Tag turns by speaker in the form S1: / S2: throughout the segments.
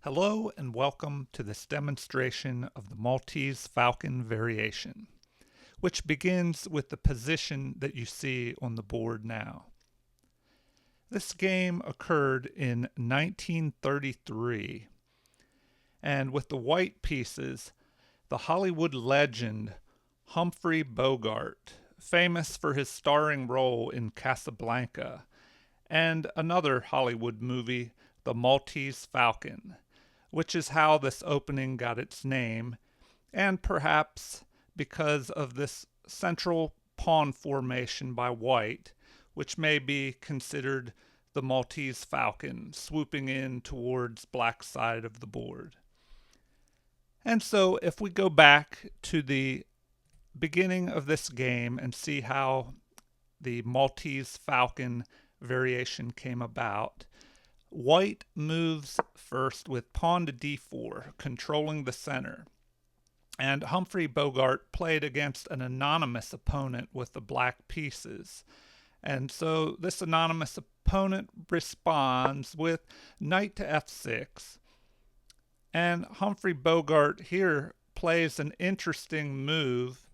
S1: Hello and welcome to this demonstration of the Maltese Falcon Variation, which begins with the position that you see on the board now. This game occurred in 1933, and with the white pieces, the Hollywood legend Humphrey Bogart, famous for his starring role in Casablanca, and another Hollywood movie, The Maltese Falcon, which is how this opening got its name, and perhaps because of this central pawn formation by white, which may be considered the Maltese Falcon swooping in towards black side of the board. And so if we go back to the beginning of this game and see how the Maltese Falcon variation came about, white moves first with pawn to d4, controlling the center. And Humphrey Bogart played against an anonymous opponent with the black pieces. And so this anonymous opponent responds with knight to f6. And Humphrey Bogart here plays an interesting move,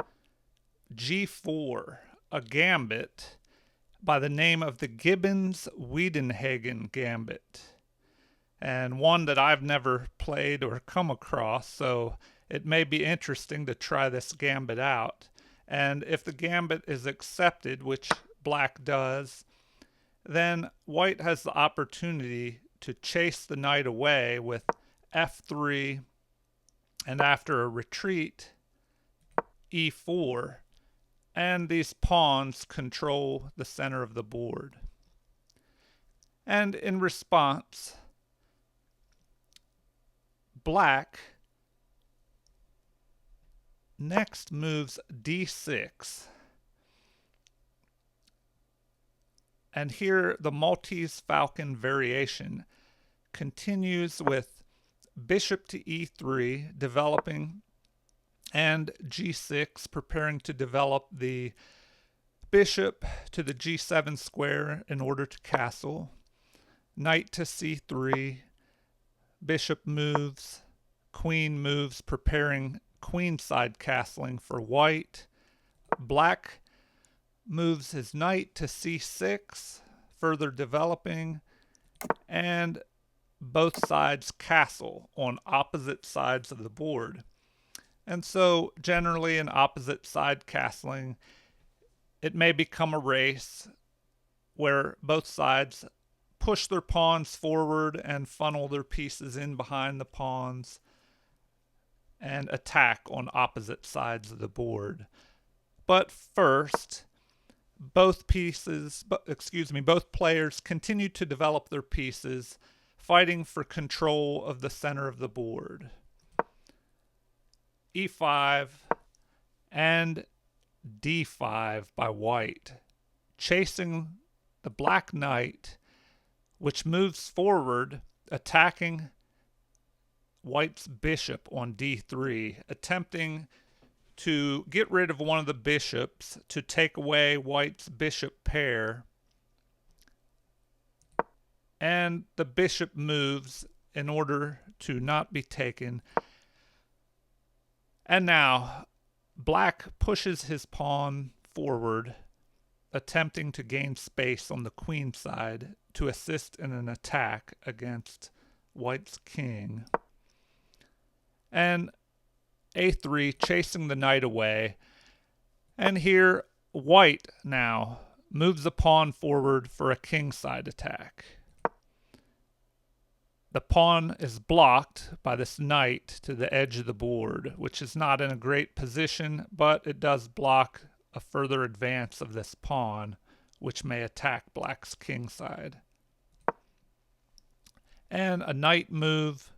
S1: g4, a gambit by the name of the Gibbons-Wiedenhagen Gambit, and one that I've never played or come across, so it may be interesting to try this gambit out. And if the gambit is accepted, which black does, then white has the opportunity to chase the knight away with f3, and after a retreat, e4, and these pawns control the center of the board. And in response, black next moves d6. And here the Maltese Falcon variation continues with bishop to e3 developing, and g6 preparing to develop the bishop to the g7 square in order to castle. Knight to c3, bishop moves, queen moves, preparing queenside castling for white. Black moves his knight to c6, further developing, and both sides castle on opposite sides of the board. And so generally in opposite side castling, it may become a race where both sides push their pawns forward and funnel their pieces in behind the pawns and attack on opposite sides of the board. But first, both players continue to develop their pieces, fighting for control of the center of the board. e5 and d5 by white, chasing the black knight, which moves forward, attacking white's bishop on d3, attempting to get rid of one of the bishops to take away white's bishop pair. And the bishop moves in order to not be taken. And now black pushes his pawn forward, attempting to gain space on the queen side to assist in an attack against white's king. And a3, chasing the knight away. And here white now moves the pawn forward for a kingside attack. The pawn is blocked by this knight to the edge of the board, which is not in a great position, but it does block a further advance of this pawn, which may attack black's kingside. And a knight move,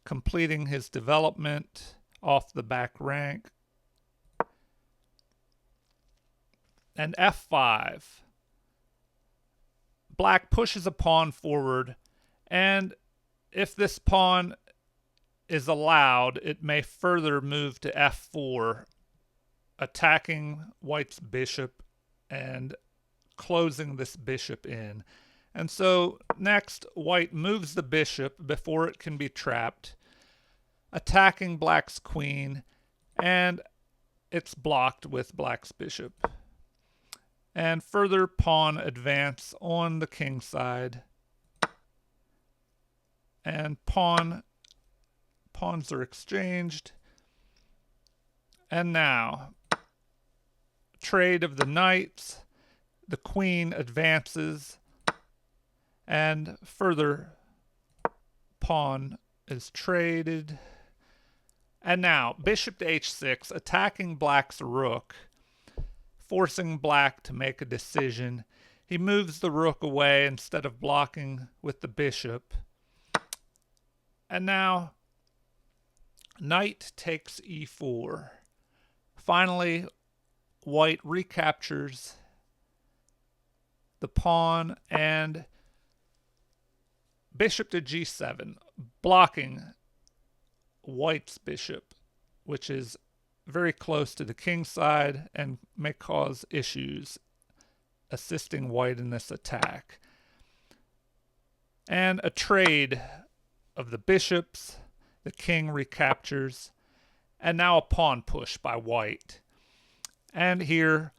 S1: completing his development off the back rank. And f5. Black pushes a pawn forward, and if this pawn is allowed, it may further move to f4, attacking white's bishop and closing this bishop in. And so next, white moves the bishop before it can be trapped, attacking black's queen, and it's blocked with black's bishop. And further pawn advance on the king side. And pawns are exchanged. And now, trade of the knights. The queen advances, and further pawn is traded. And now, bishop to h6, attacking black's rook, forcing black to make a decision. He moves the rook away instead of blocking with the bishop. And now, knight takes e4. Finally, white recaptures the pawn, and bishop to g7, blocking white's bishop, which is very close to the king side and may cause issues, assisting white in this attack. And a trade of the bishops, the king recaptures, and now a pawn push by white. And here,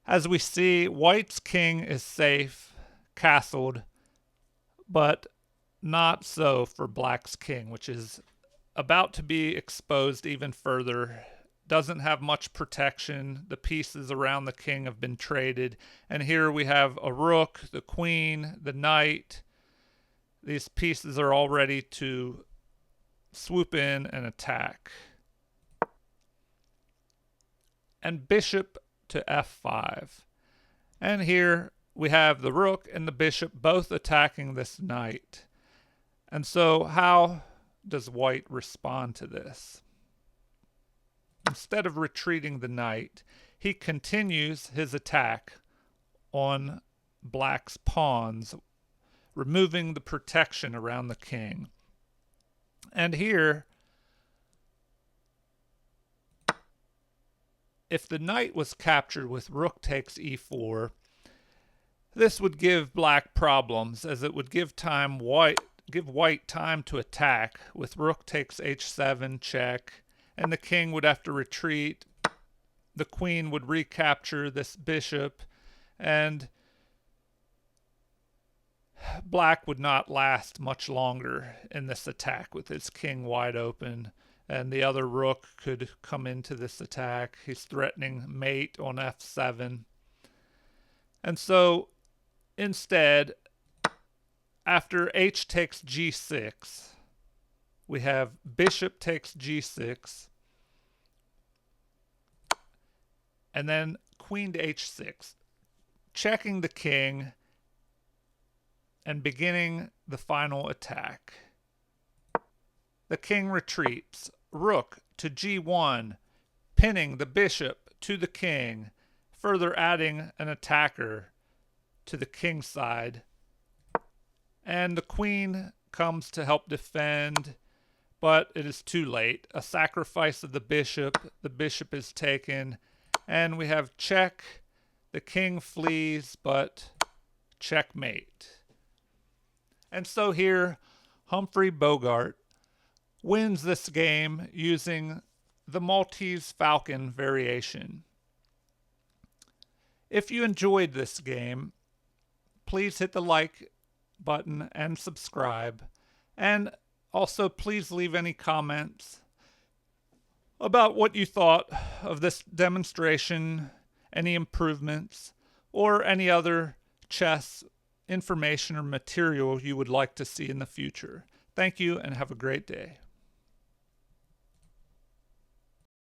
S1: as we see, white's king is safe, castled, but not so for black's king, which is about to be exposed even further. Doesn't have much protection. The pieces around the king have been traded. And here we have a rook, the queen, the knight. These pieces are all ready to swoop in and attack. And bishop to f5. And here we have the rook and the bishop both attacking this knight. And so how does white respond to this? Instead of retreating the knight, he continues his attack on black's pawns, removing the protection around the king. And here, if the knight was captured with rook takes e4, this would give black problems, as it would give white time to attack with rook takes h7 check, and the king would have to retreat. The queen would recapture this bishop, and black would not last much longer in this attack with his king wide open. And the other rook could come into this attack. He's threatening mate on f7. And so instead, after h takes g6, we have bishop takes g6, and then queen to h6, checking the king and beginning the final attack. The king retreats, rook to g1, pinning the bishop to the king, further adding an attacker to the king side. And the queen comes to help defend, but it is too late. A sacrifice of the bishop is taken, and we have check. The king flees, but checkmate. And so here, Humphrey Bogart wins this game using the Maltese Falcon Variation. If you enjoyed this game, please hit the like button and subscribe. And also, please leave any comments about what you thought of this demonstration, any improvements, or any other chess information or material you would like to see in the future. Thank you and have a great day.